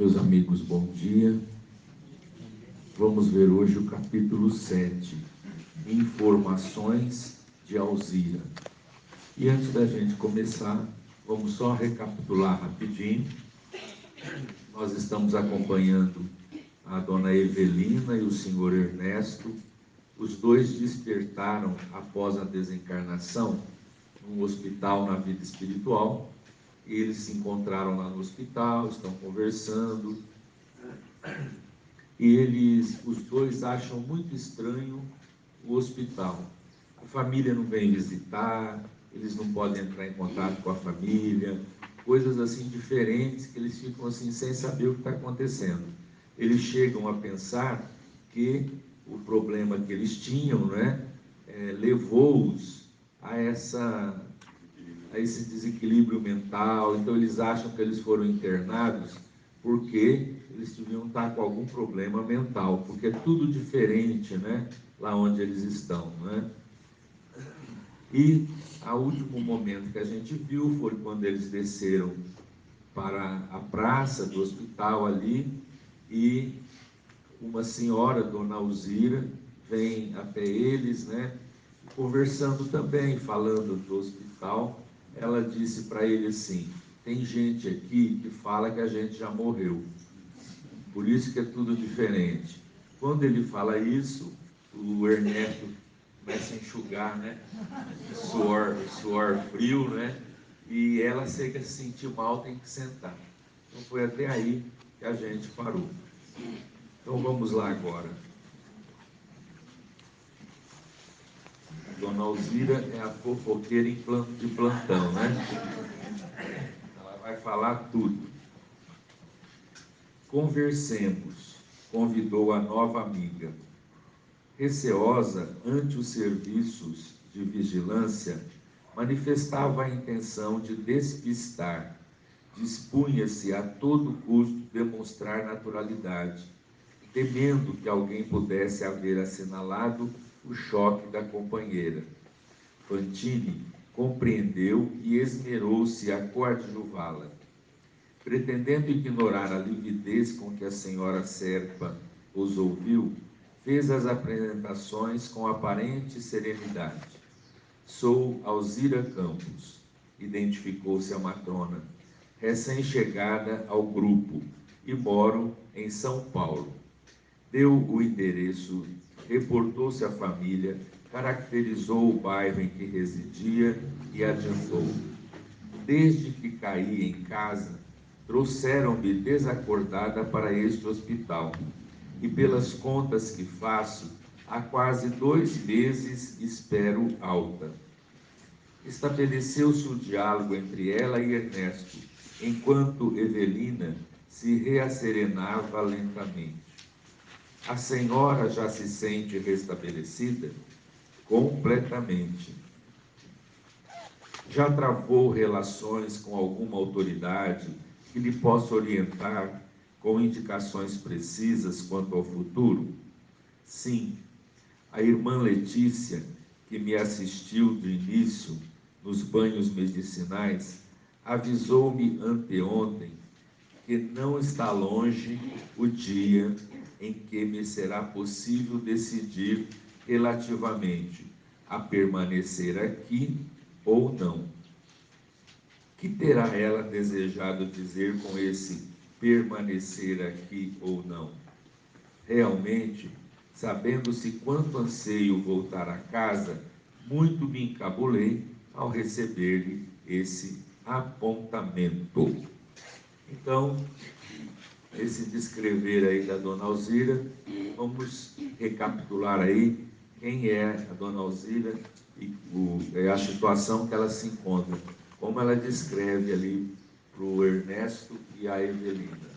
Meus amigos, bom dia. Vamos ver hoje o capítulo 7, Informações de Alzira. E antes da gente começar, vamos só recapitular rapidinho. Nós estamos acompanhando a dona Evelina e o senhor Ernesto. Os dois despertaram após a desencarnação num hospital na vida espiritual. Eles se encontraram lá no hospital, estão conversando, e os dois acham muito estranho o hospital. A família não vem visitar, eles não podem entrar em contato com a família, coisas assim diferentes que eles ficam assim sem saber o que está acontecendo. Eles chegam a pensar que o problema que eles tinham, levou-os a esse desequilíbrio mental. Então eles acham que eles foram internados porque eles deviam estar com algum problema mental, porque é tudo diferente, lá onde eles estão, E o último momento que a gente viu foi quando eles desceram para a praça do hospital ali, e uma senhora, dona Alzira, vem até eles, conversando também, falando do hospital. Ela disse para ele assim: tem gente aqui que fala que a gente já morreu, por isso que é tudo diferente. Quando ele fala isso, o Ernesto começa a enxugar, suor frio, e ela chega a se sentir mal, tem que sentar. Então foi até aí que a gente parou. Então vamos lá agora. Dona Alzira é a fofoqueira de plantão, Ela vai falar tudo. Conversemos, convidou a nova amiga. Receosa ante os serviços de vigilância, manifestava a intenção de despistar. Dispunha-se a todo custo demonstrar naturalidade, temendo que alguém pudesse haver assinalado o choque da companheira. Fantine compreendeu e esmerou-se a coadjuvá-la. Pretendendo ignorar a lividez com que a senhora Serpa os ouviu, fez as apresentações com aparente serenidade. Sou Alzira Campos, identificou-se a matrona, recém-chegada ao grupo, e moro em São Paulo. Deu o endereço, reportou-se à família, caracterizou o bairro em que residia e adiantou: desde que caí em casa, trouxeram-me desacordada para este hospital, e pelas contas que faço, há quase 2 meses espero alta. Estabeleceu-se o diálogo entre ela e Ernesto, enquanto Evelina se reasserenava lentamente. A senhora já se sente restabelecida? Completamente. Já travou relações com alguma autoridade que lhe possa orientar com indicações precisas quanto ao futuro? Sim. A irmã Letícia, que me assistiu do início nos banhos medicinais, avisou-me anteontem que não está longe o dia em que me será possível decidir relativamente a permanecer aqui ou não. Que terá ela desejado dizer com esse permanecer aqui ou não? Realmente, sabendo-se quanto anseio voltar a casa, muito me encabulei ao receber-lhe esse apontamento. Então, esse descrever aí da dona Alzira, vamos recapitular aí quem é a dona Alzira e a situação que ela se encontra, como ela descreve ali para o Ernesto e a Evelina.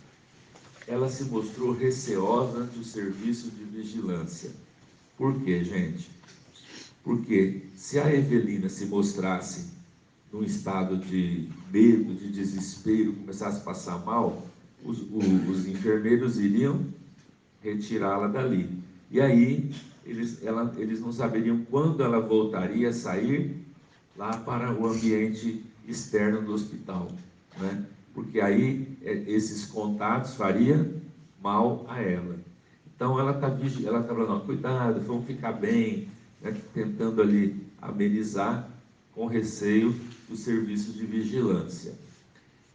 Ela se mostrou receosa ante o serviço de vigilância. Por quê, gente? Porque se a Evelina se mostrasse num estado de medo, de desespero, começasse a passar mal, os enfermeiros iriam retirá-la dali. E aí, eles não saberiam quando ela voltaria a sair lá para o ambiente externo do hospital, Porque porque aí esses contatos fariam mal a ela. Então ela está falando, cuidado, vamos ficar bem, né, tentando ali amenizar com receio do serviço de vigilância.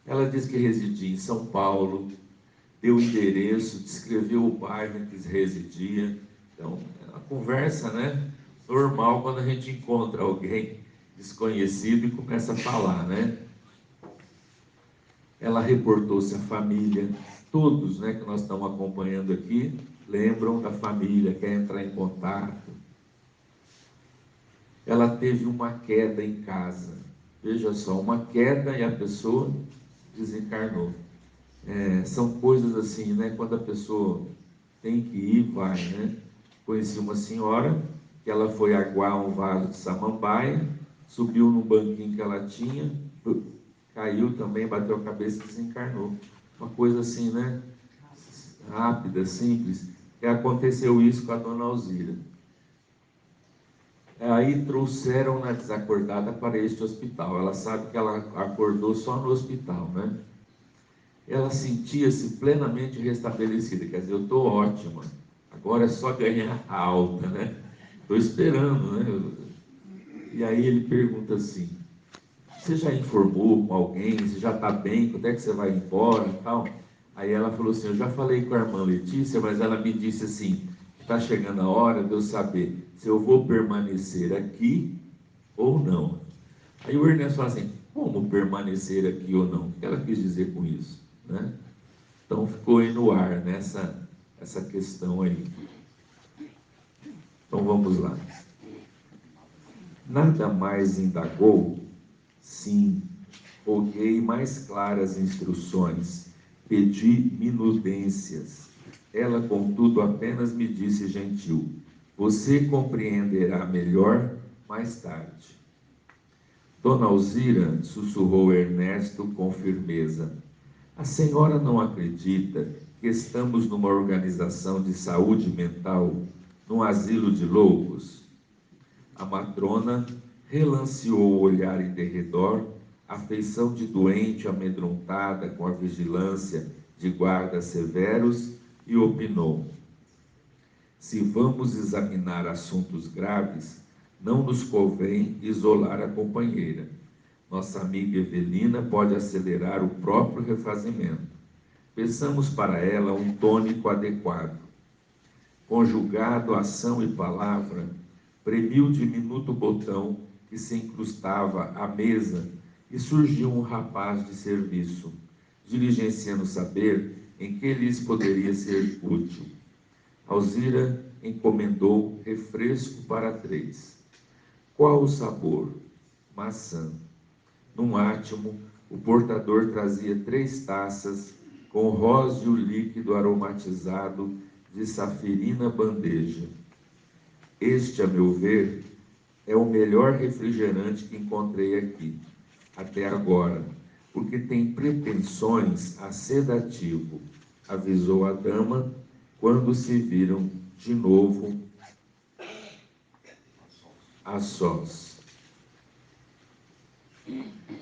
Ela diz que residia em São Paulo, deu o endereço, descreveu o bairro em que residia. Então, é uma conversa, né, normal quando a gente encontra alguém desconhecido e começa a falar, né? Ela reportou-se à família, todos, né, que nós estamos acompanhando aqui, lembram da família, quer entrar em contato. Ela teve uma queda em casa, veja só, uma queda e a pessoa desencarnou. São coisas assim, né, quando a pessoa tem que ir, vai, né? Conheci uma senhora que ela foi aguar um vaso de samambaia, subiu num banquinho que ela tinha, caiu também, bateu a cabeça e desencarnou. Uma coisa assim, né? Rápida, simples. E aconteceu isso com a dona Alzira. Aí trouxeram-na desacordada para este hospital. Ela sabe que ela acordou só no hospital, né? Ela sentia-se plenamente restabelecida. Quer dizer, eu estou ótima. Agora é só ganhar a alta, né? Estou esperando, né? E aí ele pergunta assim: você já informou com alguém? Você já está bem? Quando é que você vai embora e tal? Aí ela falou assim: eu já falei com a irmã Letícia, mas ela me disse assim: está chegando a hora de eu saber se eu vou permanecer aqui ou não. Aí o Ernesto fala assim: como permanecer aqui ou não? O que ela quis dizer com isso, né? Então ficou aí no ar, nessa essa questão aí. Então vamos lá. Nada mais indagou? Sim. Roguei mais claras instruções, pedi minudências. Ela, contudo, apenas me disse gentil: você compreenderá melhor mais tarde. Dona Alzira, sussurrou Ernesto com firmeza, a senhora não acredita que estamos numa organização de saúde mental, num asilo de loucos? A matrona relanceou o olhar em derredor, a feição de doente amedrontada com a vigilância de guardas severos, e opinou: se vamos examinar assuntos graves, não nos convém isolar a companheira. Nossa amiga Evelina pode acelerar o próprio refazimento. Peçamos para ela um tônico adequado. Conjugado ação e palavra, premiu o diminuto botão que se incrustava à mesa e surgiu um rapaz de serviço, diligenciando saber em que lhes poderia ser útil. Alzira encomendou refresco para 3. Qual o sabor? Maçã. Num átimo, o portador trazia 3 taças com róseo líquido aromatizado de safirina bandeja. Este, a meu ver, é o melhor refrigerante que encontrei aqui, até agora, porque tem pretensões a sedativo, avisou a dama quando se viram de novo a sós.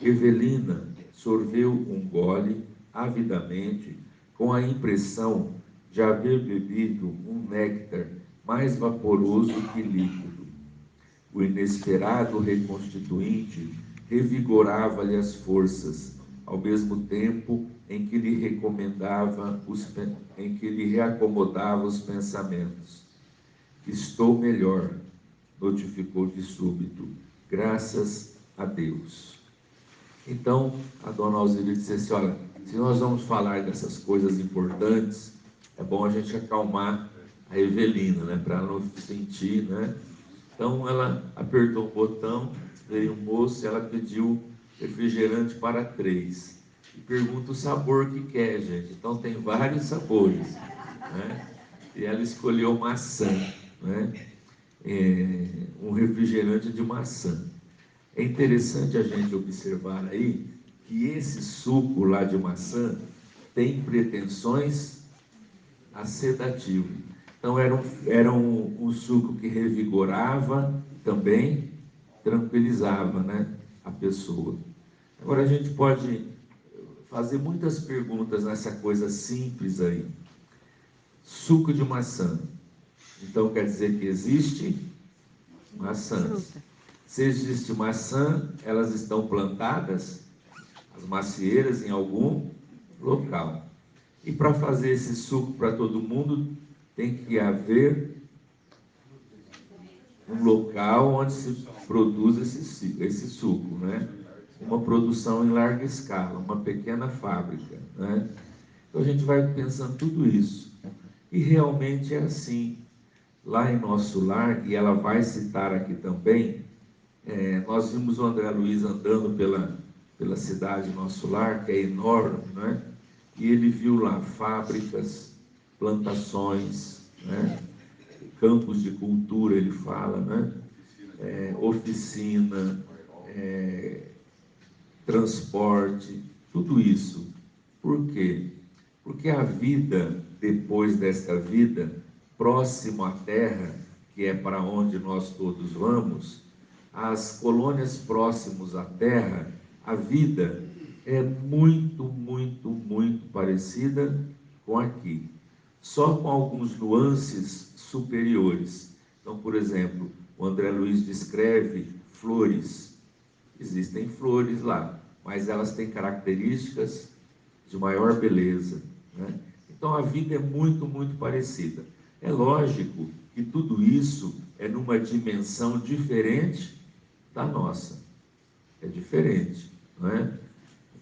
Evelina sorveu um gole avidamente, com a impressão de haver bebido um néctar mais vaporoso que líquido. O inesperado reconstituinte revigorava-lhe as forças, ao mesmo tempo em que lhe reacomodava os pensamentos. Estou melhor, notificou de súbito, graças a Deus. Então, a dona Alzira disse assim: olha, se nós vamos falar dessas coisas importantes, é bom a gente acalmar a Evelina, né, para ela não sentir, né? Então, ela apertou um botão, veio um moço e ela pediu refrigerante para 3. E pergunta o sabor que quer, gente. Então, tem vários sabores, né? E ela escolheu maçã, né? Um refrigerante de maçã. É interessante a gente observar aí que esse suco lá de maçã tem pretensões a sedativo. Então era um suco que revigorava, também tranquilizava, né, a pessoa. Agora a gente pode fazer muitas perguntas nessa coisa simples aí. Suco de maçã. Então quer dizer que existe maçãs. Se existe maçã, elas estão plantadas, as macieiras, em algum local. E para fazer esse suco para todo mundo, tem que haver um local onde se produz esse suco, né? Uma produção em larga escala, uma pequena fábrica, né? Então a gente vai pensando tudo isso. E realmente é assim. Lá em Nosso Lar, e ela vai citar aqui também, nós vimos o André Luiz andando pela cidade Nosso Lar, que é enorme, né? E ele viu lá fábricas, plantações, né? Campos de cultura, ele fala, né? Oficina, transporte, tudo isso. Por quê? Porque a vida, depois desta vida, próximo à Terra, que é para onde nós todos vamos, as colônias próximas à Terra, a vida é muito, muito, muito parecida com aqui, só com alguns nuances superiores. Então, por exemplo, o André Luiz descreve flores. Existem flores lá, mas elas têm características de maior beleza, né? Então a vida é muito, muito parecida. É lógico que tudo isso é numa dimensão diferente da nossa. É diferente, não é?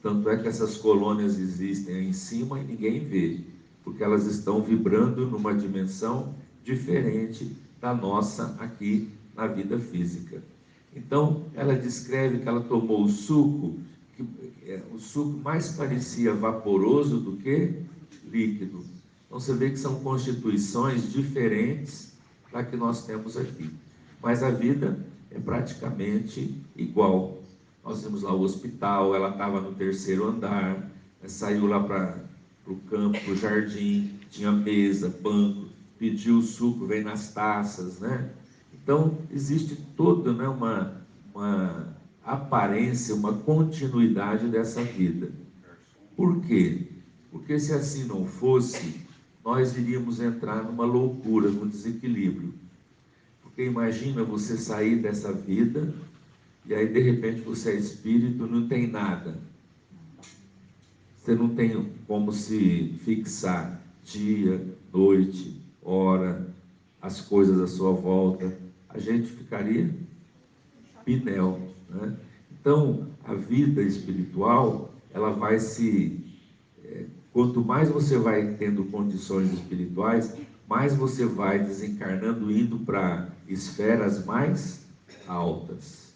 Tanto é que essas colônias existem aí em cima e ninguém vê, porque elas estão vibrando numa dimensão diferente da nossa aqui na vida física. Então, ela descreve que ela tomou o suco, que o suco mais parecia vaporoso do que líquido. Então, você vê que são constituições diferentes da que nós temos aqui. Mas a vida é praticamente igual. Nós vimos lá o hospital, ela estava no 3º andar, saiu lá para o campo, para o jardim, tinha mesa, banco, pediu o suco, vem nas taças, né? Então, existe toda, né, uma aparência, uma continuidade dessa vida. Por quê? Porque se assim não fosse, nós iríamos entrar numa loucura, num desequilíbrio. Porque imagina você sair dessa vida e aí de repente você é espírito, não tem nada. Você não tem como se fixar dia, noite, hora, as coisas à sua volta. A gente ficaria pinel, né? Então, a vida espiritual, ela vai quanto mais você vai tendo condições espirituais, mais você vai desencarnando, indo para esferas mais altas.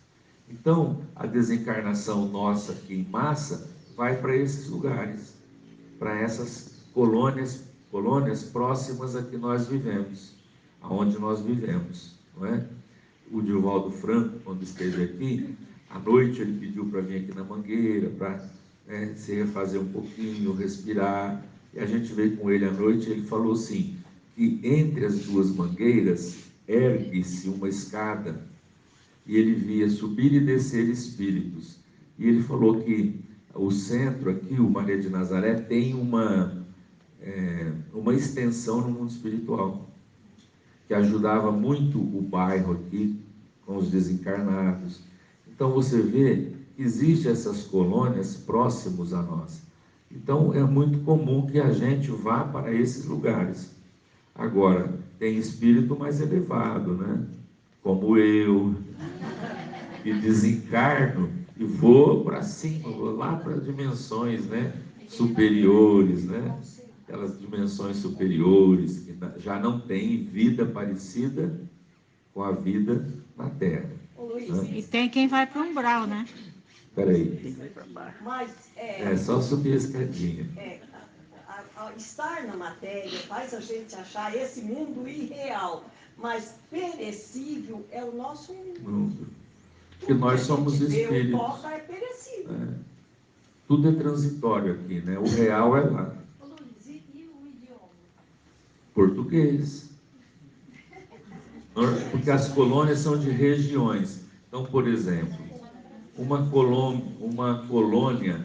Então, a desencarnação nossa aqui em massa vai para esses lugares, para essas colônias próximas a que nós vivemos, aonde nós vivemos, não é? O Divaldo Franco, quando esteve aqui, à noite ele pediu para vir aqui na Mangueira, para se refazer um pouquinho, respirar, e a gente veio com ele à noite, e ele falou assim, que entre as duas mangueiras ergue-se uma escada, e ele via subir e descer espíritos, e ele falou que o centro aqui, o Maria de Nazaré, tem uma extensão no mundo espiritual, que ajudava muito o bairro aqui, com os desencarnados. Então você vê que existem essas colônias próximos a nós. Então é muito comum que a gente vá para esses lugares. Agora, tem espírito mais elevado, né? Como eu, que desencarno e vou para cima, vou lá para dimensões, né? Superiores, né? Aquelas dimensões superiores, que já não tem vida parecida com a vida na Terra. Né? E tem quem vai para o umbral, né? Espera aí. Mas Só subir a escadinha. Estar na matéria faz a gente achar esse mundo irreal, mas perecível é o nosso mundo. Porque nós somos espíritos. O toca é perecível. Tudo é transitório aqui, né? O real é lá. E o idioma? Português. Porque as colônias são de regiões. Então, por exemplo, uma colônia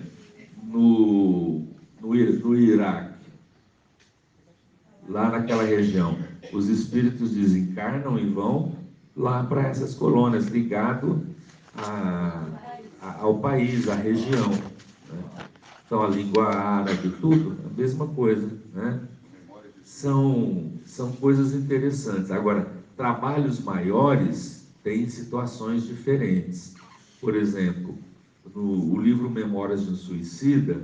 naquela região. Os espíritos desencarnam e vão lá para essas colônias, ligado ao país, à região, né? Então, a língua árabe, tudo, a mesma coisa, né? São coisas interessantes. Agora, trabalhos maiores têm situações diferentes. Por exemplo, no livro Memórias de um Suicida,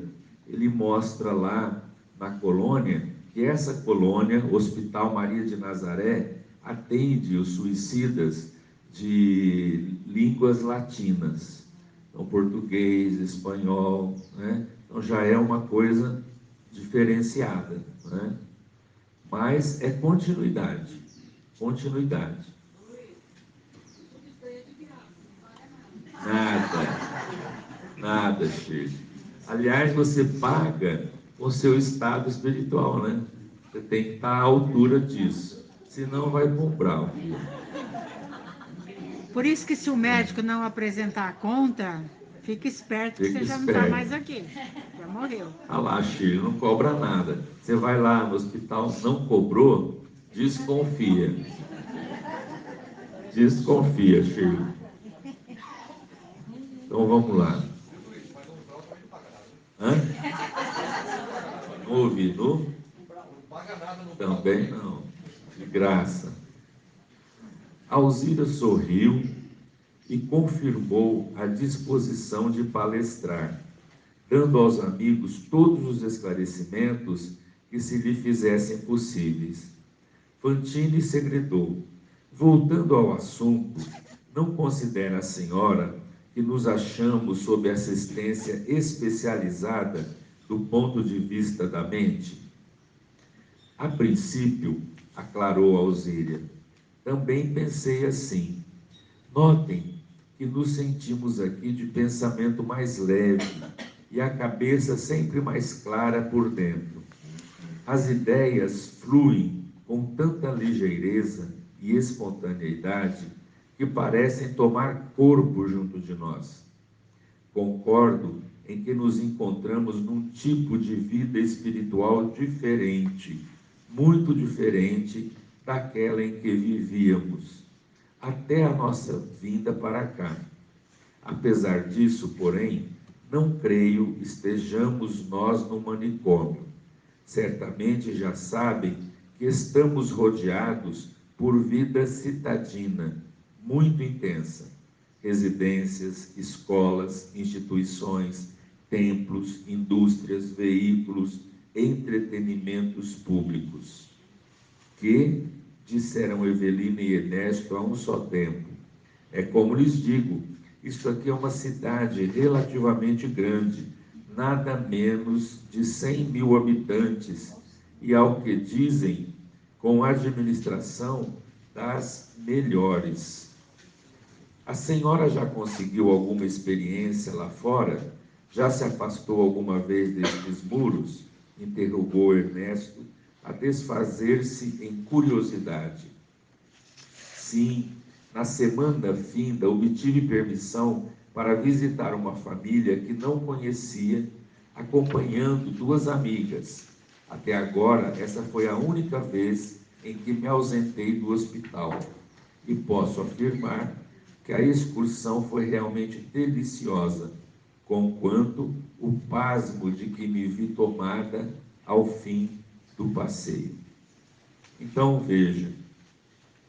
ele mostra lá na colônia, que essa colônia, Hospital Maria de Nazaré, atende os suicidas de línguas latinas. Então, português, espanhol, né? Então, já é uma coisa diferenciada, né? Mas é continuidade, continuidade. Nada, Chico. Aliás, você paga o seu estado espiritual, né? Você tem que estar à altura disso, senão vai para um brau. Por isso que se o médico não apresentar a conta, fica esperto que Fica você já não esperto. está mais aqui. Já morreu. Ah lá, Chico, não cobra nada. Você vai lá no hospital, não cobrou, desconfia. Desconfia, Chico. Então vamos lá. Hã? Não ouvi, não? Também não. De graça. Alzira sorriu e confirmou a disposição de palestrar, dando aos amigos todos os esclarecimentos que se lhe fizessem possíveis. Fantine segredou: voltando ao assunto, não considera a senhora que nos achamos sob assistência especializada do ponto de vista da mente? A princípio, aclarou Alzíria, também pensei assim. Notem que nos sentimos aqui de pensamento mais leve e a cabeça sempre mais clara por dentro. As ideias fluem com tanta ligeireza e espontaneidade que parecem tomar corpo junto de nós. Concordo em que nos encontramos num tipo de vida espiritual diferente, muito diferente daquela em que vivíamos, até a nossa vinda para cá. Apesar disso, porém, não creio estejamos nós no manicômio. Certamente já sabem que estamos rodeados por vida citadina, muito intensa. Residências, escolas, instituições, templos, indústrias, veículos, entretenimentos públicos. Que, disseram Evelina e Ernesto a um só tempo, é como lhes digo, isto aqui é uma cidade relativamente grande, nada menos de 100.000 habitantes, e ao que dizem, com administração das melhores. A senhora já conseguiu alguma experiência lá fora? Já se afastou alguma vez destes muros? Interrogou Ernesto, a desfazer-se em curiosidade. Sim, na semana finda obtive permissão para visitar uma família que não conhecia, acompanhando 2 amigas. Até agora, essa foi a única vez em que me ausentei do hospital. E posso afirmar que a excursão foi realmente deliciosa, conquanto o pasmo de que me vi tomada ao fim do passeio. Então, veja,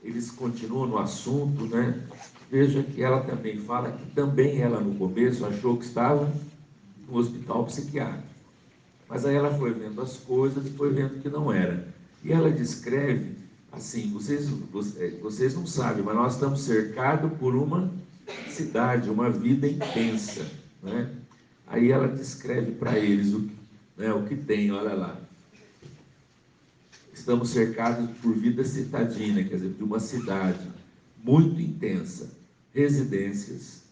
eles continuam no assunto, né? Veja que ela também fala que também ela no começo achou que estava no hospital psiquiátrico. Mas aí ela foi vendo as coisas e foi vendo que não era. E ela descreve assim, vocês não sabem, mas nós estamos cercados por uma cidade, uma vida intensa, né? Aí ela descreve para eles o que tem, olha lá. Estamos cercados por vida citadina, quer dizer, de uma cidade muito intensa. Residências,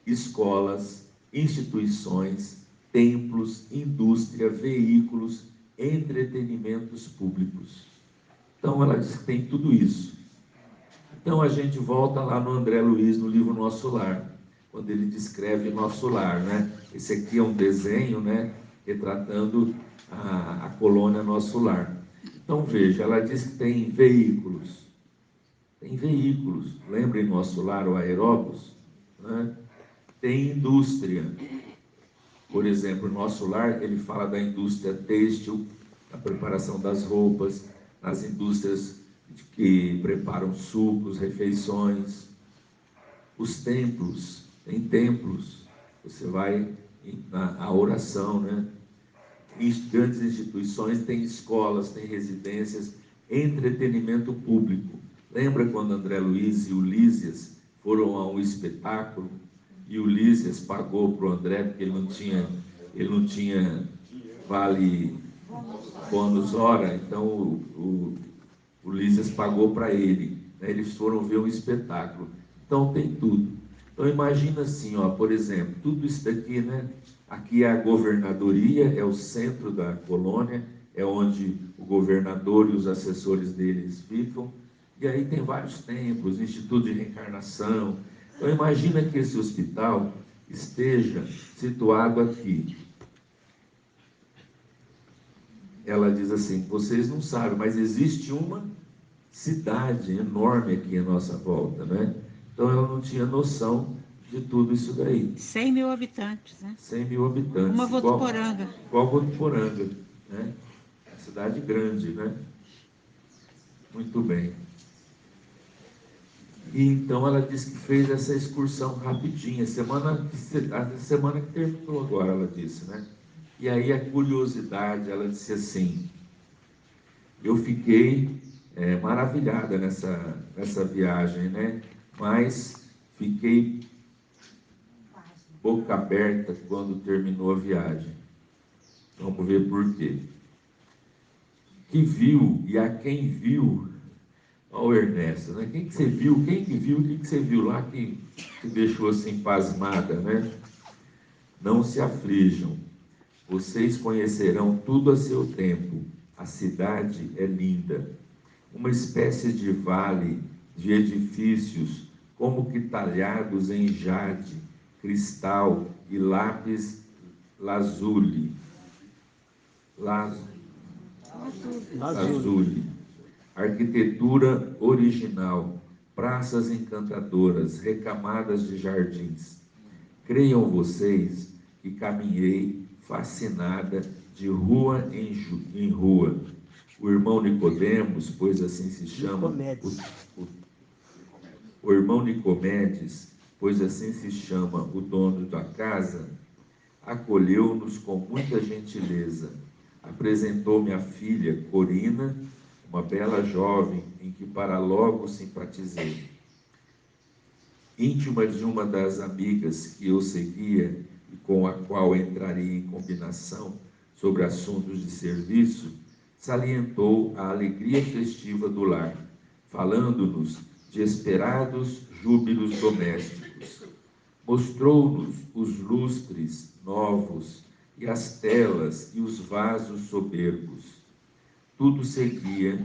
escolas, instituições, templos, indústria, veículos, entretenimentos públicos. Então, ela diz que tem tudo isso. Então, a gente volta lá no André Luiz, no livro Nosso Lar, quando ele descreve Nosso Lar, né? Esse aqui é um desenho, né? Retratando a colônia Nosso Lar. Então veja, ela diz que tem veículos. Tem veículos. Lembra em Nosso Lar o Aeróbus? Né? Tem indústria. Por exemplo, o Nosso Lar, ele fala da indústria têxtil, da preparação das roupas, nas indústrias que preparam sucos, refeições. Os templos, tem templos, você vai na oração, né? Em grandes instituições, tem escolas, tem residências, entretenimento público. Lembra quando André Luiz e Ulísias foram a um espetáculo e Ulísias pagou para o André porque ele não tinha vale bônus hora, então o Ulísias pagou para ele, né? Eles foram ver um espetáculo. Então tem tudo. Então imagina assim, ó, por exemplo, tudo isso daqui, né? Aqui é a governadoria, é o centro da colônia, é onde o governador e os assessores deles ficam. E aí tem vários templos, Instituto de Reencarnação. Então imagina que esse hospital esteja situado aqui. Ela diz assim, vocês não sabem, mas existe uma cidade enorme aqui à nossa volta, né? Então ela não tinha noção de tudo isso daí. 100 mil habitantes, né? 100 mil habitantes. Uma Votuporanga. Igual Votuporanga, né? Cidade grande, né? Muito bem. E então ela disse que fez essa excursão rapidinha, a semana que terminou agora, ela disse, né? E aí a curiosidade, ela disse assim, eu fiquei maravilhada nessa viagem, né? Mas fiquei boca aberta quando terminou a viagem. Vamos ver por quê. Que viu e a quem viu, olha o Ernesto, né? Quem que você viu, quem que viu, o que você viu lá que te deixou assim pasmada, né? Não se aflijam, vocês conhecerão tudo a seu tempo. A cidade é linda, uma espécie de vale de edifícios, como que talhados em jade, cristal e lápis lazuli. Lazuli. Arquitetura original, praças encantadoras, recamadas de jardins. Creiam vocês que caminhei fascinada de rua em rua. O irmão Nicodemos, pois assim se chama, o irmão Nicomedes, pois assim se chama o dono da casa, acolheu-nos com muita gentileza. Apresentou-me a filha Corina, uma bela jovem em que para logo simpatizei. Íntima de uma das amigas que eu seguia e com a qual entraria em combinação sobre assuntos de serviço, salientou a alegria festiva do lar, falando-nos de esperados júbilos domésticos. Mostrou-nos os lustres novos e as telas e os vasos soberbos. Tudo seguia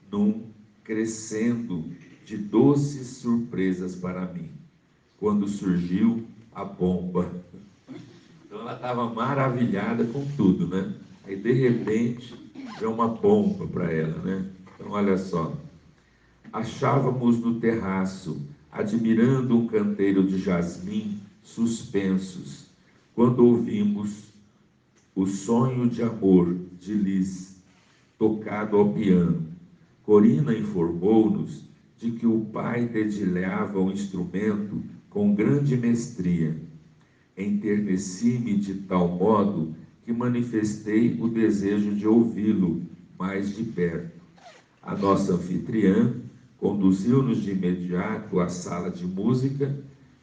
num crescendo de doces surpresas para mim, quando surgiu a bomba. Então ela estava maravilhada com tudo, né? Aí de repente veio uma bomba para ela, né? Então olha só, achávamos no terraço, admirando um canteiro de jasmim suspensos, quando ouvimos o sonho de amor de Liz, tocado ao piano. Corina informou-nos de que o pai dedilhava o instrumento com grande mestria. Enterneci-me de tal modo que manifestei o desejo de ouvi-lo mais de perto. A nossa anfitriã conduziu-nos de imediato à sala de música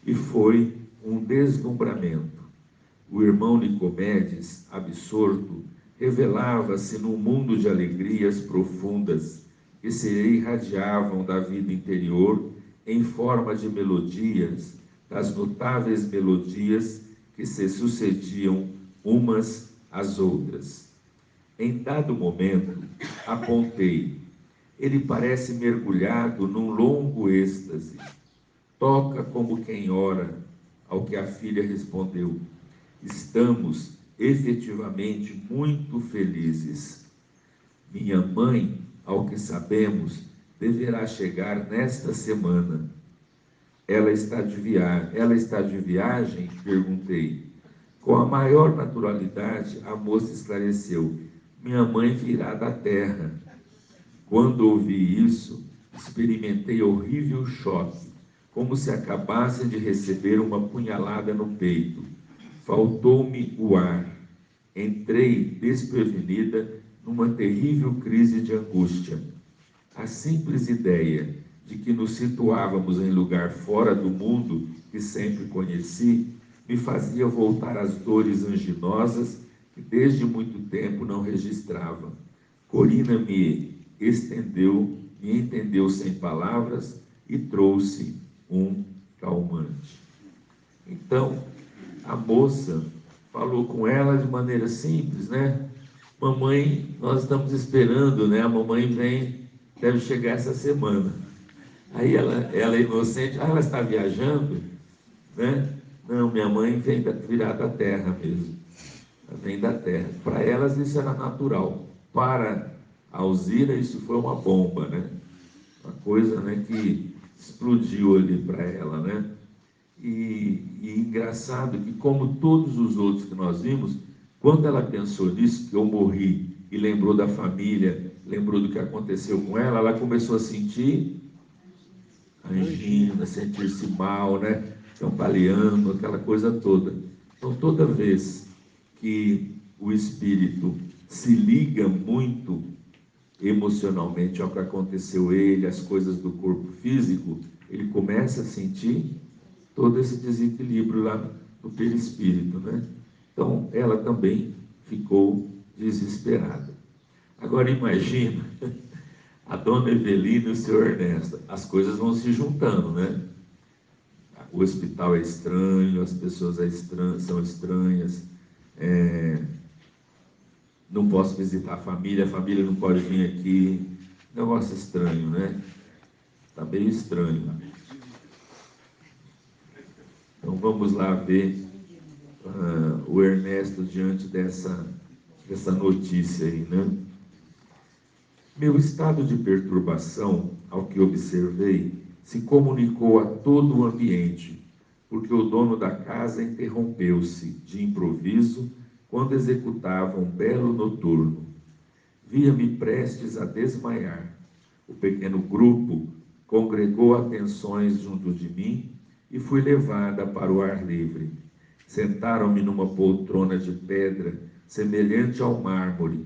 e foi um deslumbramento. O irmão Nicomedes, absorto, revelava-se num mundo de alegrias profundas que se irradiavam da vida interior em forma de melodias, das notáveis melodias que se sucediam umas às outras. Em dado momento, apontei, ele parece mergulhado num longo êxtase. Toca como quem ora, ao que a filha respondeu. Estamos efetivamente muito felizes. Minha mãe, ao que sabemos, deverá chegar nesta semana. Ela está de viagem? Perguntei. Com a maior naturalidade, a moça esclareceu: minha mãe virá da terra. Quando ouvi isso, experimentei horrível choque, como se acabasse de receber uma punhalada no peito. Faltou-me o ar. Entrei desprevenida numa terrível crise de angústia. A simples ideia de que nos situávamos em lugar fora do mundo que sempre conheci me fazia voltar às dores anginosas que desde muito tempo não registrava. Corina me entendeu sem palavras e trouxe um calmante. Então, a moça falou com ela de maneira simples, né? Mamãe, nós estamos esperando, né? A mamãe vem, deve chegar essa semana. Aí ela é inocente, ela está viajando, né? Não, minha mãe vem virá da terra mesmo. Ela vem da terra. Para elas isso era natural. Para a Alzira isso foi uma bomba, né? Uma coisa, né, que explodiu ali para ela, né? E engraçado que, como todos os outros que nós vimos, quando ela pensou nisso, que eu morri, e lembrou da família, lembrou do que aconteceu com ela, ela começou a sentir angina, sentir-se mal, né? Cambaleando, aquela coisa toda. Então, toda vez que o espírito se liga muito emocionalmente ao que aconteceu a ele, as coisas do corpo físico, ele começa a sentir todo esse desequilíbrio lá no perispírito, né? Então, ela também ficou desesperada. Agora, imagina a dona Evelina e o senhor Ernesto. As coisas vão se juntando, né? O hospital é estranho, as pessoas são estranhas, não posso visitar a família não pode vir aqui. Negócio estranho, né? Está bem estranho. Então, vamos lá ver o Ernesto diante dessa notícia aí, né? Meu estado de perturbação, ao que observei, se comunicou a todo o ambiente, porque o dono da casa interrompeu-se de improviso quando executava um belo noturno. Via-me prestes a desmaiar. O pequeno grupo congregou atenções junto de mim e fui levada para o ar livre. Sentaram-me numa poltrona de pedra, semelhante ao mármore.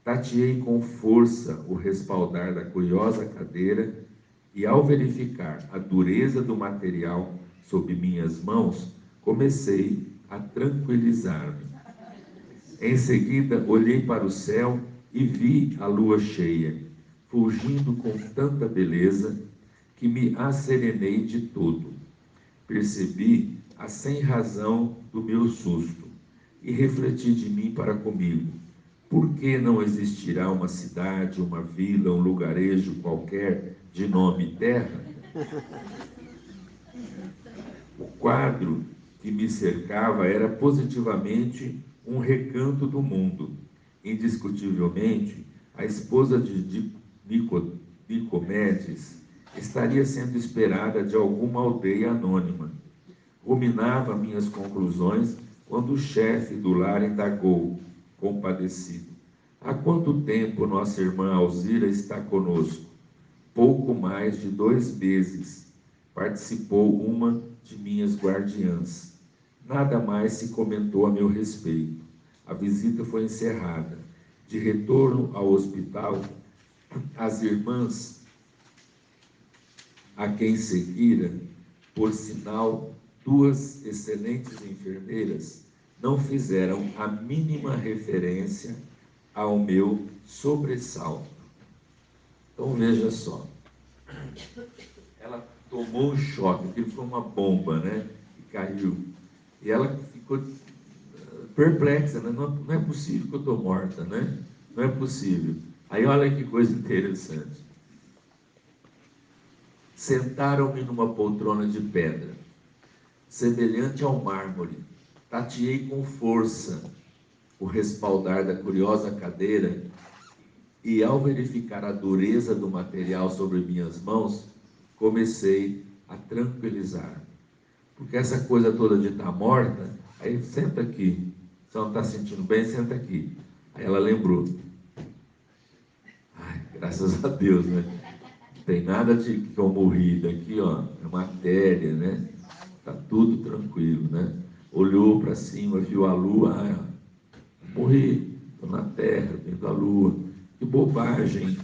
Tateei com força o respaldar da curiosa cadeira e, ao verificar a dureza do material sob minhas mãos, comecei a tranquilizar-me. Em seguida, olhei para o céu e vi a lua cheia, fulgindo com tanta beleza que me asserenei de todo. Percebi a sem-razão do meu susto e refleti de mim para comigo. Por que não existirá uma cidade, uma vila, um lugarejo qualquer de nome Terra? O quadro que me cercava era positivamente um recanto do mundo. Indiscutivelmente, a esposa de Nicomedes estaria sendo esperada de alguma aldeia anônima. Ruminava minhas conclusões quando o chefe do lar indagou, compadecido: há quanto tempo nossa irmã Alzira está conosco? Pouco mais de 2 meses. Participou uma de minhas guardiãs. Nada mais se comentou a meu respeito. A visita foi encerrada. De retorno ao hospital, as irmãs a quem seguira, por sinal, 2 excelentes enfermeiras, não fizeram a mínima referência ao meu sobressalto. Então veja só, ela tomou um choque, aquilo foi uma bomba, né? E caiu. E ela ficou perplexa, né? Não é possível que eu estou morta, né? Não é possível. Aí olha que coisa interessante. Sentaram-me numa poltrona de pedra, semelhante ao mármore. Tateei com força o respaldar da curiosa cadeira E ao verificar a dureza do material sobre minhas mãos, comecei a tranquilizar. Porque essa coisa toda de estar morta, aí senta aqui. Se não está sentindo bem, senta aqui. Aí ela lembrou. Ai, graças a Deus, né? Não tem nada de que eu morri daqui, ó, é matéria, né? Tá tudo tranquilo, né? Olhou para cima, viu a lua, morri, estou na terra, vendo a lua. Que bobagem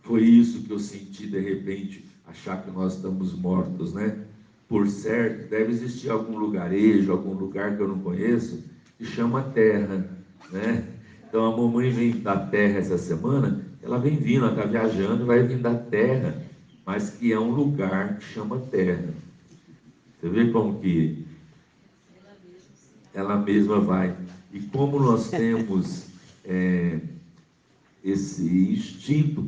foi isso que eu senti de repente, achar que nós estamos mortos, né? Por certo, deve existir algum lugarejo, algum lugar que eu não conheço, que chama terra, né? Então a mamãe vem da terra essa semana, ela vem vindo, ela está viajando, vai vir da terra, mas que é um lugar que chama terra. Você vê como que ela mesma vai. E como nós temos esse instinto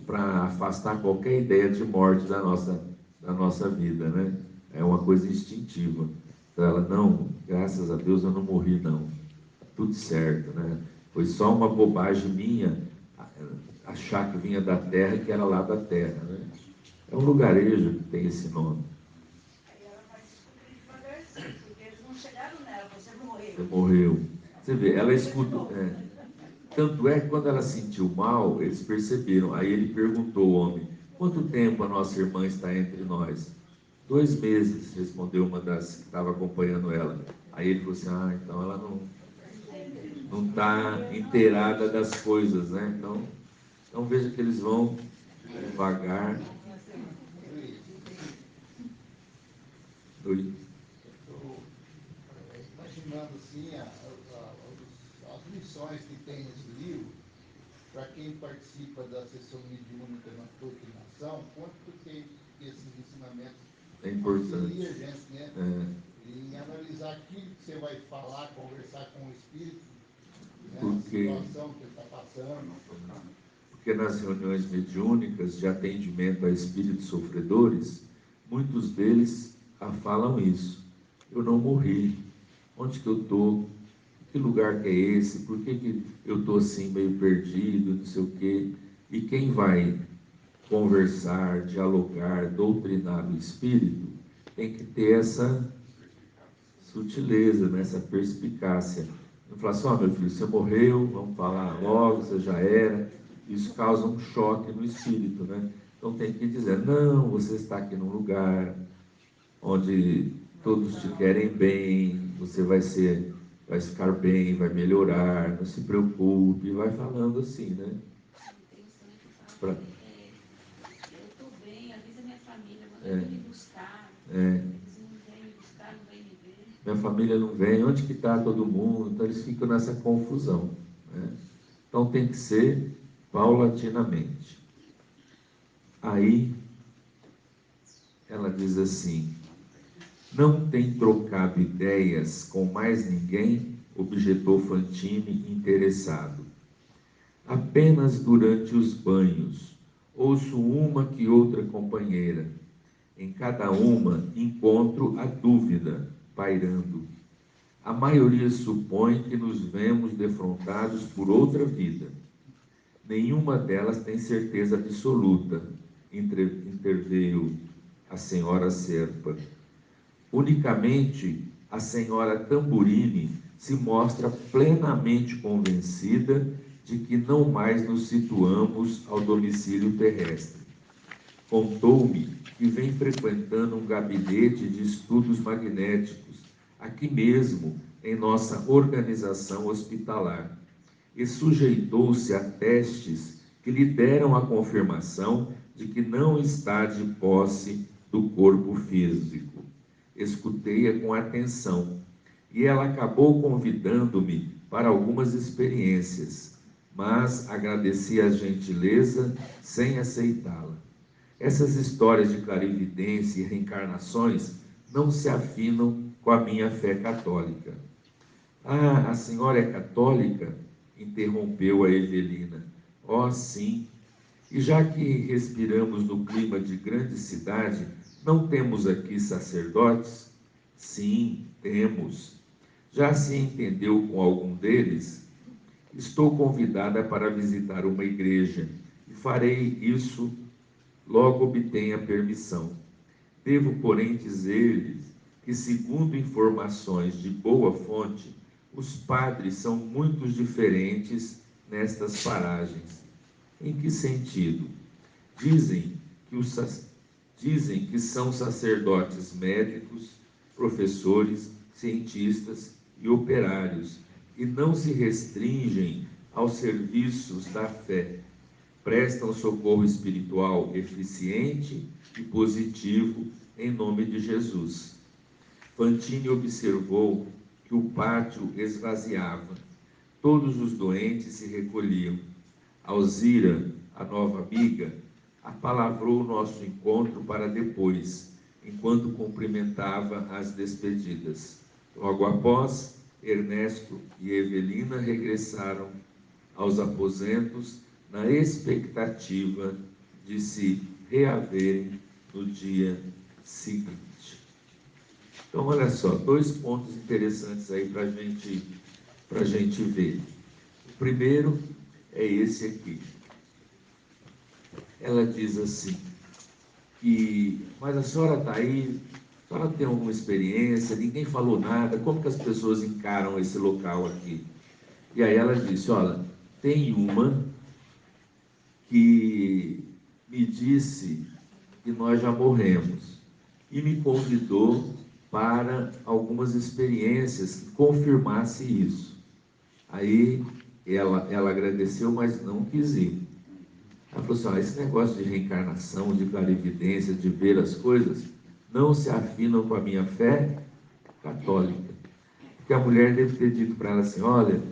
para afastar qualquer ideia de morte da nossa vida, né? É uma coisa instintiva. Então ela, não, graças a Deus eu não morri, não. Tudo certo, né? Foi só uma bobagem minha achar que vinha da terra e que era lá da terra, né? É um lugarejo que tem esse nome. Aí ela vai descobrir devagarzinho, porque eles não chegaram nela, você morreu. Você morreu. Você vê, ela escuta. Tanto é que quando ela sentiu mal, eles perceberam. Aí ele perguntou ao homem: quanto tempo a nossa irmã está entre nós? 2 meses, respondeu uma das que estava acompanhando ela. Aí ele falou assim: então ela não está inteirada das coisas, né? Então veja que eles vão devagar. Estou imaginando assim as lições que tem nesse livro, para quem participa da sessão mediúnica na doutrinação, quanto que esses ensinamentos É importante. auxilia a gente, né? Em analisar aquilo que você vai falar, conversar com o espírito, né? Porque A situação que ele está passando. Porque nas reuniões mediúnicas de atendimento a espíritos sofredores, muitos deles falam isso. Eu não morri. Onde que eu estou? Que lugar que é esse? Por que eu estou assim meio perdido, não sei o quê? E quem vai conversar, dialogar, doutrinar o espírito, tem que ter essa sutileza, né? Essa perspicácia. Não falar assim, meu filho, você morreu, vamos falar logo, você já era. Isso causa um choque no espírito, né? Então tem que dizer, não, você está aqui num lugar onde todos te querem bem, você vai ficar bem, vai melhorar, não se preocupe, vai falando assim, né? Eu estou bem, avisa minha família, manda me buscar. É. Eles não vêm me buscar, não vêm me ver. Minha família não vem, onde que está todo mundo? Então eles ficam nessa confusão, né? Então tem que ser paulatinamente. Aí ela diz assim: não tem trocado ideias com mais ninguém? Objetou Fantine, interessado. Apenas durante os banhos ouço uma que outra companheira. Em cada uma encontro a dúvida pairando. A maioria supõe que nos vemos defrontados por outra vida. Nenhuma delas tem certeza absoluta, interveio a senhora Serpa. Unicamente a senhora Tamburini se mostra plenamente convencida de que não mais nos situamos ao domicílio terrestre. Contou-me que vem frequentando um gabinete de estudos magnéticos, aqui mesmo, em nossa organização hospitalar, e sujeitou-se a testes que lhe deram a confirmação de que não está de posse do corpo físico. Escutei-a com atenção, e ela acabou convidando-me para algumas experiências, mas agradeci a gentileza sem aceitá-la. Essas histórias de clarividência e reencarnações não se afinam com a minha fé católica. Ah, a senhora é católica? Interrompeu a Evelina. Oh, sim. E já que respiramos no clima de grande cidade, não temos aqui sacerdotes? Sim, temos. Já se entendeu com algum deles? Estou convidada para visitar uma igreja e farei isso logo obtenha permissão. Devo, porém, dizer-lhes que, segundo informações de boa fonte, os padres são muito diferentes nestas paragens. Em que sentido? Dizem que são sacerdotes médicos, professores, cientistas e operários, e não se restringem aos serviços da fé. Prestam socorro espiritual eficiente e positivo em nome de Jesus. Fantini observou que o pátio esvaziava. Todos os doentes se recolhiam. Alzira, a nova amiga, apalavrou o nosso encontro para depois, enquanto cumprimentava as despedidas. Logo após, Ernesto e Evelina regressaram aos aposentos na expectativa de se reaverem no dia seguinte. Então, olha só, 2 pontos interessantes aí para a gente ver. O primeiro é esse aqui. Ela diz assim, mas a senhora está aí, a senhora tem alguma experiência, ninguém falou nada, como que as pessoas encaram esse local aqui? E aí ela disse, olha, tem uma que me disse que nós já morremos e me convidou para algumas experiências que confirmasse isso. Aí ela agradeceu, mas não quis ir. Ela falou assim, esse negócio de reencarnação, de clarividência, de ver as coisas, não se afinam com a minha fé católica. Porque a mulher deve ter dito para ela assim, olha,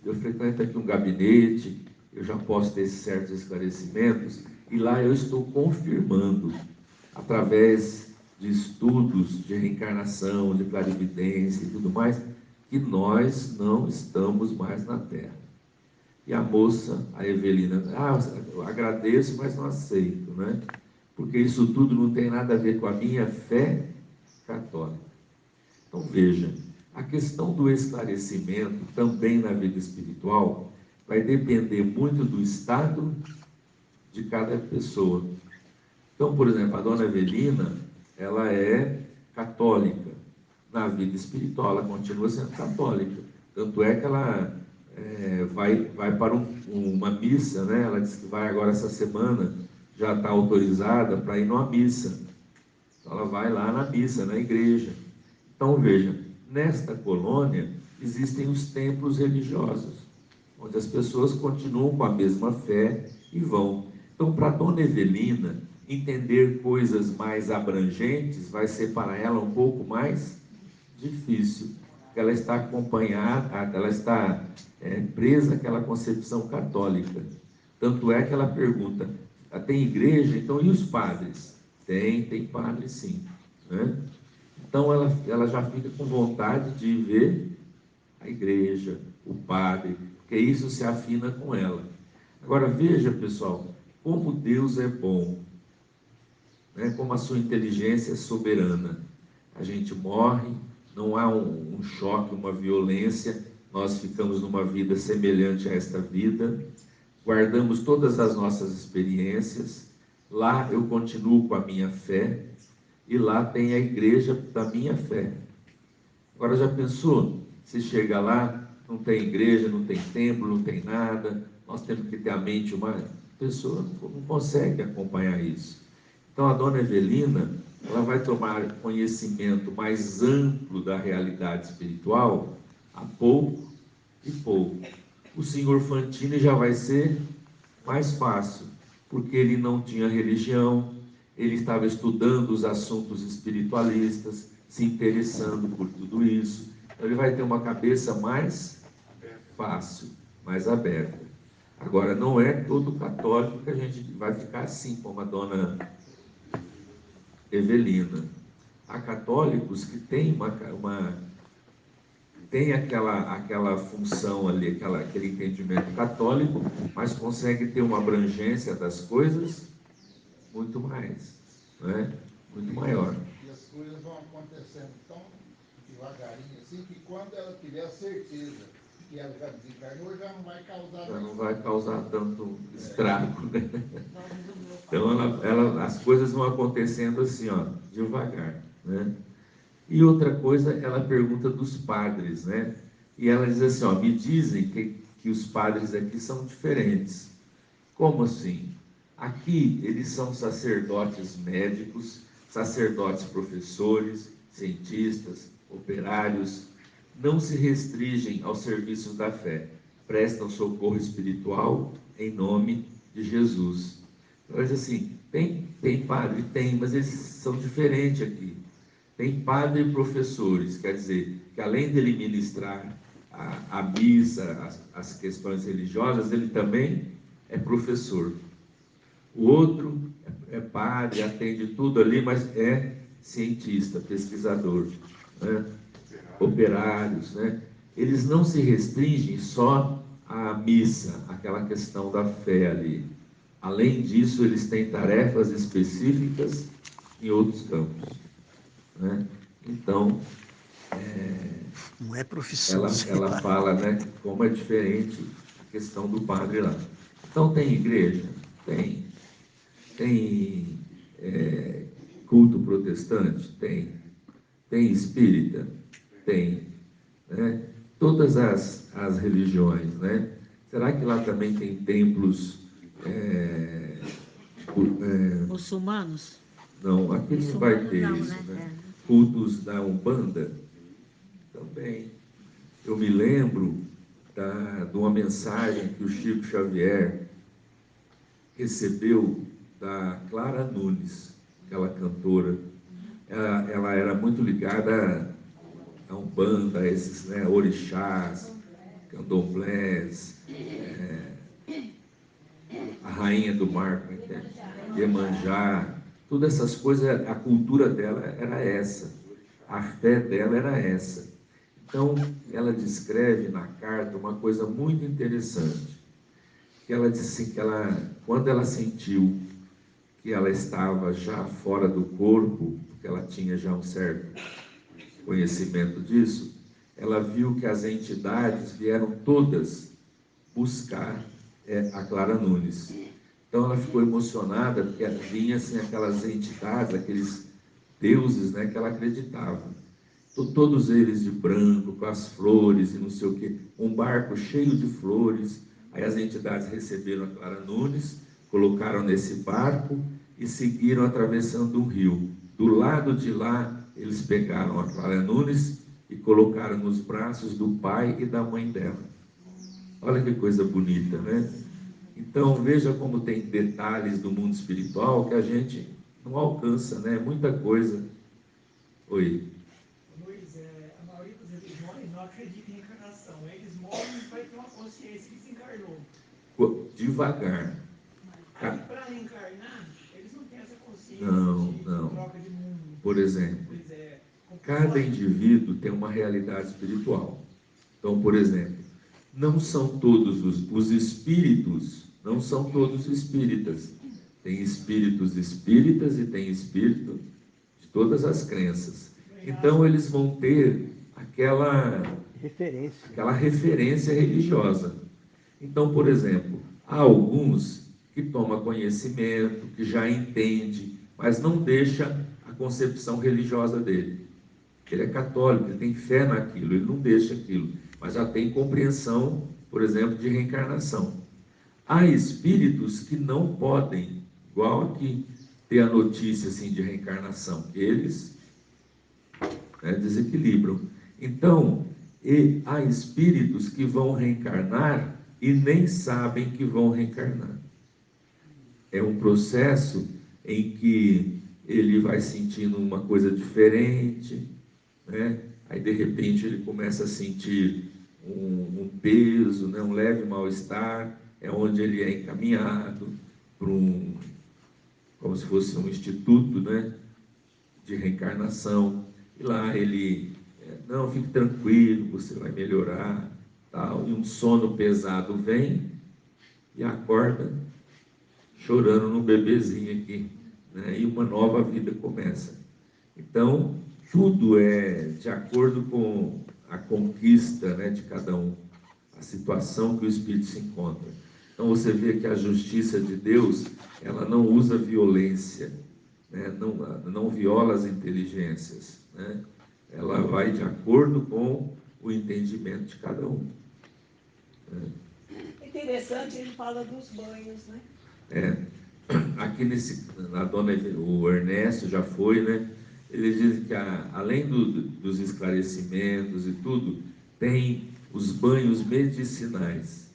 eu frequento aqui um gabinete, eu já posso ter certos esclarecimentos, e lá eu estou confirmando, através de estudos de reencarnação, de clarividência e tudo mais, que nós não estamos mais na Terra. E a moça, a Evelina, eu agradeço, mas não aceito, né? Porque isso tudo não tem nada a ver com a minha fé católica. Então veja, a questão do esclarecimento também na vida espiritual vai depender muito do estado de cada pessoa. Então, por exemplo, a dona Evelina, ela é católica. Na vida espiritual, ela continua sendo católica. Tanto é que ela vai para uma missa, né? Ela disse que vai agora essa semana, já está autorizada para ir numa missa. Então, ela vai lá na missa, na igreja. Então, veja, nesta colônia existem os templos religiosos, onde as pessoas continuam com a mesma fé e vão. Então, para a dona Evelina, entender coisas mais abrangentes vai ser para ela um pouco mais difícil, porque ela está acompanhada, ela está presa àquela concepção católica. Tanto é que ela pergunta, tem igreja? Então, e os padres? Tem padre sim, né? Então ela já fica com vontade de ver a igreja, o padre, porque isso se afina com ela. Agora veja, pessoal, como Deus é bom, né? Como a sua inteligência é soberana. A gente morre, não há um choque, uma violência, nós ficamos numa vida semelhante a esta vida, guardamos todas as nossas experiências, lá eu continuo com a minha fé, e lá tem a igreja da minha fé. Agora já pensou? Se chega lá, não tem igreja, não tem templo, não tem nada, nós temos que ter a mente humana. A pessoa não consegue acompanhar isso. Então a dona Evelina, ela vai tomar conhecimento mais amplo da realidade espiritual a pouco e pouco. O senhor Fantini já vai ser mais fácil, porque ele não tinha religião, ele estava estudando os assuntos espiritualistas, se interessando por tudo isso. Então ele vai ter uma cabeça mais fácil, mais aberta. Agora, não é todo católico que a gente vai ficar assim, como a dona Evelina. Há católicos que têm tem aquela função ali, aquele entendimento católico, mas consegue ter uma abrangência das coisas muito mais, né? Muito maior. E as coisas vão acontecendo tão devagarinho assim que quando ela tiver a certeza que ela já desencarnou, já não vai causar... Já não vai causar tanto estrago, né? Então, as coisas vão acontecendo assim, ó, devagar, né? E outra coisa, ela pergunta dos padres, né? E ela diz assim, ó, me dizem que os padres aqui são diferentes. Como assim? Aqui eles são sacerdotes médicos, sacerdotes professores, cientistas, operários, não se restringem aos serviços da fé, prestam socorro espiritual em nome de Jesus. Mas assim, tem padre? Tem, mas eles são diferentes aqui. Tem padre e professores, quer dizer, que além dele ministrar a missa, as questões religiosas, ele também é professor. O outro é padre, atende tudo ali, mas é cientista, pesquisador, né? Operários, né? Eles não se restringem só à missa, aquela questão da fé ali. Além disso, eles têm tarefas específicas em outros campos, né? Então, Não é profissão. ela fala, né, como é diferente a questão do padre lá. Então, tem igreja? Tem. Tem culto protestante? Tem. Tem espírita? Tem. Né? Todas as religiões, né? Será que lá também tem templos Muçulmanos? não, aqui não vai Muçulmanos ter não, isso, né? né? Cultos da Umbanda? Também. Eu me lembro de uma mensagem que o Chico Xavier recebeu da Clara Nunes, aquela cantora. Ela era muito ligada a Umbanda, a esses, né, orixás, candomblés, a rainha do mar, como é que é? Iemanjá, todas essas coisas, a cultura dela era essa, a fé dela era essa. Então, ela descreve na carta uma coisa muito interessante, que ela disse assim, que quando ela sentiu que ela estava já fora do corpo, porque ela tinha já um certo conhecimento disso, ela viu que as entidades vieram todas buscar a Clara Nunes. Então ela ficou emocionada, porque vinha assim, aquelas entidades, aqueles deuses, né, que ela acreditava. Todos eles de branco, com as flores e não sei o quê, um barco cheio de flores. Aí as entidades receberam a Clara Nunes, colocaram nesse barco e seguiram atravessando um rio. Do lado de lá, eles pegaram a Clara Nunes e colocaram nos braços do pai e da mãe dela. Olha que coisa bonita, né? Então veja como tem detalhes do mundo espiritual que a gente não alcança, né? Muita coisa. Oi. Luiz, a maioria das religiões não acredita em reencarnação. Eles morrem e vai ter uma consciência que desencarnou. Devagar. Aí, para reencarnar, eles não têm essa consciência Não. de troca de mundo. Por exemplo, cada indivíduo tem uma realidade espiritual. Então, por exemplo, não são todos os espíritos, não são todos espíritas. Tem espíritos espíritas e tem espírito de todas as crenças. Então, eles vão ter aquela referência religiosa. Então, por exemplo, há alguns que tomam conhecimento, que já entende, mas não deixa a concepção religiosa dele. Ele é católico, ele tem fé naquilo, ele não deixa aquilo, mas já tem compreensão, por exemplo, de reencarnação. Há espíritos que não podem, igual aqui, ter a notícia assim, de reencarnação. Eles desequilibram. Então, há espíritos que vão reencarnar e nem sabem que vão reencarnar. É um processo em que ele vai sentindo uma coisa diferente, né? Aí de repente ele começa a sentir um peso, né? Um leve mal-estar, é onde ele é encaminhado para como se fosse um instituto, né? De reencarnação, e lá ele, não, fique tranquilo, você vai melhorar, tal, e um sono pesado vem e acorda chorando no bebezinho aqui, né? E uma nova vida começa. Então, tudo é de acordo com a conquista, né, de cada um. a situação que o espírito se encontra. Então você vê que a justiça de Deus, ela não usa violência, né? Não viola as inteligências, né? Ela vai de acordo com o entendimento de cada um. Interessante, ele fala dos banhos, né? Aqui o Ernesto já foi, né? Ele diz que além dos esclarecimentos e tudo, tem os banhos medicinais.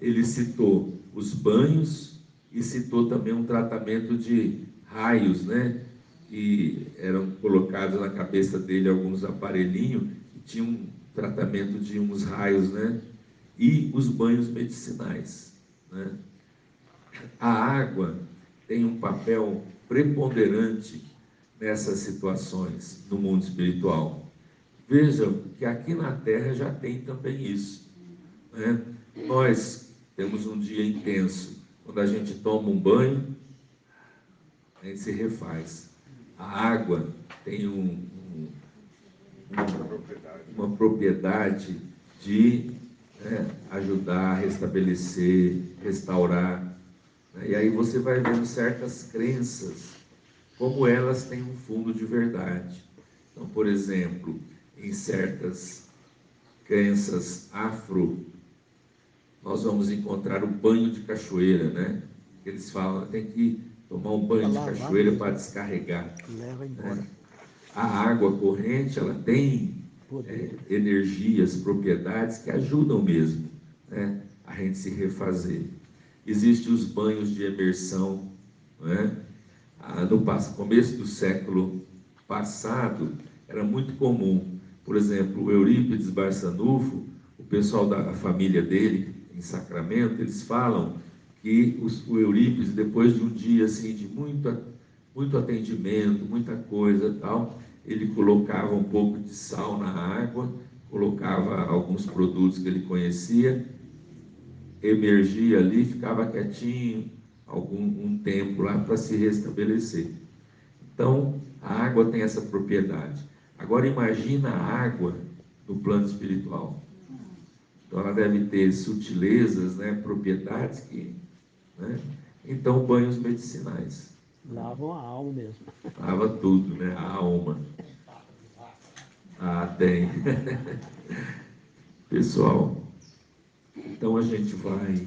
Ele citou os banhos e citou também um tratamento de raios, né? Que eram colocados na cabeça dele alguns aparelhinhos que tinham um tratamento de uns raios, né? E os banhos medicinais, né? A água tem um papel preponderante nessas situações no mundo espiritual. Vejam que aqui na Terra já tem também isso, né? Nós temos um dia intenso, quando a gente toma um banho, a gente se refaz. A água tem uma propriedade de, né, ajudar a restabelecer, restaurar. E aí você vai vendo certas crenças, como elas têm um fundo de verdade. Então, por exemplo, em certas crenças afro, nós vamos encontrar o banho de cachoeira, né? Eles falam, tem que tomar um banho de cachoeira para descarregar. Leva embora. A água corrente, ela tem energias, propriedades que ajudam mesmo, né, a gente se refazer. Existem os banhos de imersão, né? No começo do século passado, era muito comum, por exemplo, o Eurípides Barçanufo, o pessoal da família dele, em Sacramento, eles falam que o Eurípides, depois de um dia assim, de muito atendimento, muita coisa tal, ele colocava um pouco de sal na água, colocava alguns produtos que ele conhecia, emergia ali, ficava quietinho um tempo lá para se restabelecer. Então, a água tem essa propriedade. Agora imagina a água no plano espiritual. Então ela deve ter sutilezas, né, propriedades que, né? Então, banhos medicinais. Lavam a alma mesmo. Lava tudo, né? A alma. Ah, tem. Pessoal, então a gente vai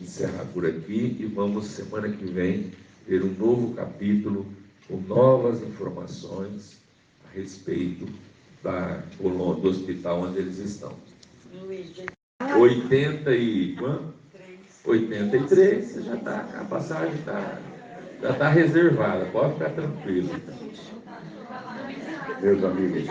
encerrar por aqui e vamos, semana que vem, ter um novo capítulo com novas informações a respeito do hospital onde eles estão. 80 e quanto? 83, já está, a passagem já está reservada, pode ficar tranquilo. Meus amigos.